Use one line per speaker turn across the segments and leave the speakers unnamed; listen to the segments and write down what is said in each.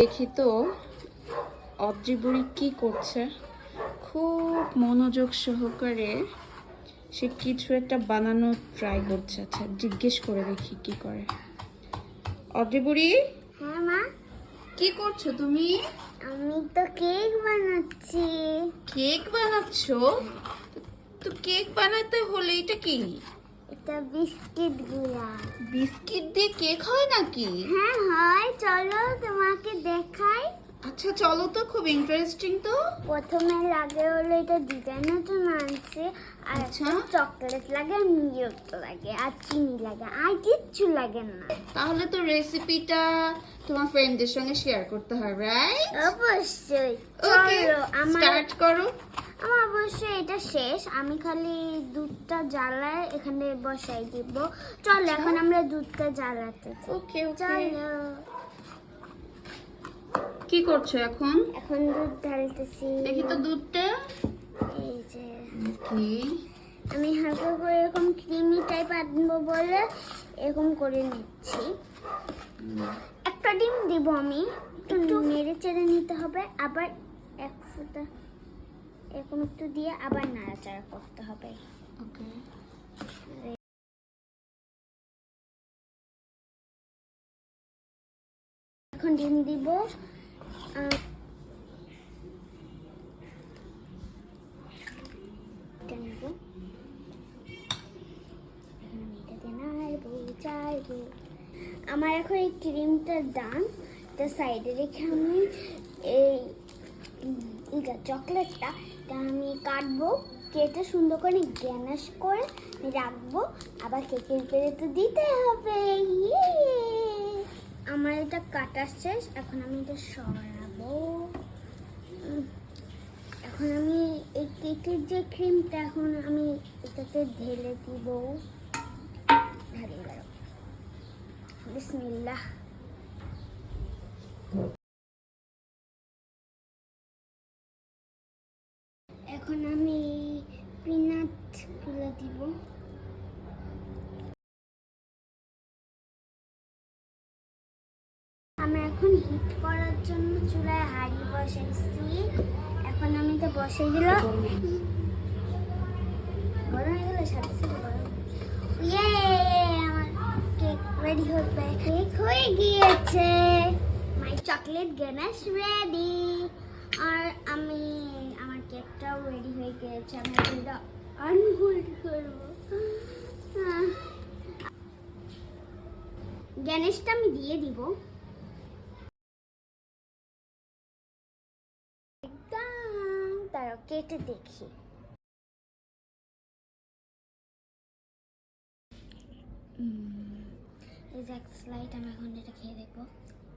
দেখি তো অদ্রি বুড়ি কি করছে। খুব মনোযোগ সহকারে সে কিছু একটা বানানোর ট্রাই করছে। আচ্ছা জিজ্ঞেস করে দেখি কি করে। অদ্রি বুড়ি,
হ্যাঁ মা,
কি করছো তুমি?
আমি তো কেক বানাচ্ছি।
কেক বানাচ্ছো? তো কেক বানাতে হলে এটা কি?
এটা বিস্কিট গুলা।
বিস্কিট দিয়ে কেক হয় নাকি?
হ্যাঁ হয়, চলো তোমাকে দেখাই।
আচ্ছা চলো তো, খুব ইন্টারেস্টিং তো।
প্রথমে লাগে হলো এটা ডিজাইনের জন্য আনছে, আর
আচ্ছা।
চকলেট লাগে, মিল্ক লাগে, আর চিনি লাগে, আর কিচ্ছু লাগে না।
তাহলে তো রেসিপিটা তোমার ফ্রেন্ডদের সঙ্গে শেয়ার করতে হবে, রাইট?
অবশ্যই।
ওকে,
চলো
স্টার্ট করো।
আমার অবশ্যই এটা শেষ। আমি খালি দুধটা জ্বালায় এখানে বসাই দিব। চলো এখন আমরা দুধটা জ্বালাতে চাই।
ওকে ওকে।
চলো
কি করছো এখন?
এখন দুধ ঢালতেছি।
দেখি তো দুধটা।
এই যে
ওকে।
আমি হালকা করে এরকম ক্রিমি টাইপ আনবো বলে এরকম করে নিচ্ছি। একটা ডিম দিব আমি, একটু নেড়ে চেড়ে নিতে হবে, আবার এক ফোঁটা এরকম একটু দিয়ে আবার নাড়াচাড়া করতে হবে।
ওকে।
এখন ডিম দিব। এটা নেব। এখন আমি এটাকে নাড়বো চাড়বো। আমার এখন এই ক্রিমটার দাম এটা সাইডে রেখে আমি এই চকলেটটা আমি কাটবো, কেটে সুন্দর করে গ্যানাশ করে রাখবো। আবার কেকের পেরে তো দিতে হবে। ইয়ে! আমার এটা কাটা শেষ, এখন আমি এটা সরাবো। এখন আমি এই কেকের যে ক্রিমটা এখন আমি এটাতে ঢেলে দিব। ঢালি গেল। বিসমিল্লাহ। এখন আমি পিনাট গুলো দিব। আমি এখন হিট করার জন্য চুলায় হাঁড়ি বসাইছি। এখন আমি তো বসাই দিলাম। গরম হয়ে গেলে সাথে সাথে গরম। ইয়ে, আমার কেক রেডি হবে। কেক হয়ে গিয়েছে। মাই চকলেট গ্যানাশ রেডি। আর আমি আমার কেকটাও রেডি হয়ে গিয়েছে। আমি এটা আনহোল্ড করবো। গ্যানেশটা আমি দিয়ে দিব। একদম তারা কেটে দেখি। এই যে এক স্লাইড আমি এখন এটা খেয়ে দেখবো।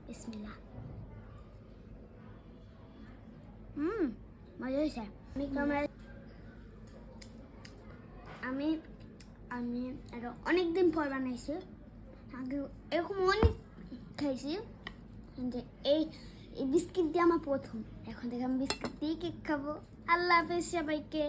বিসমিল্লাহ। মজা হয়েছে। আমি আমি এটা অনেকদিন পর বানাইছি। আগে এরকম অনেক খাইছি, কিন্তু এই বিস্কিট দিয়ে আমার প্রথম। এখন থেকে আমি বিস্কিট দিয়ে কেক খাবো। আল্লাহ হাফেজ সবাইকে।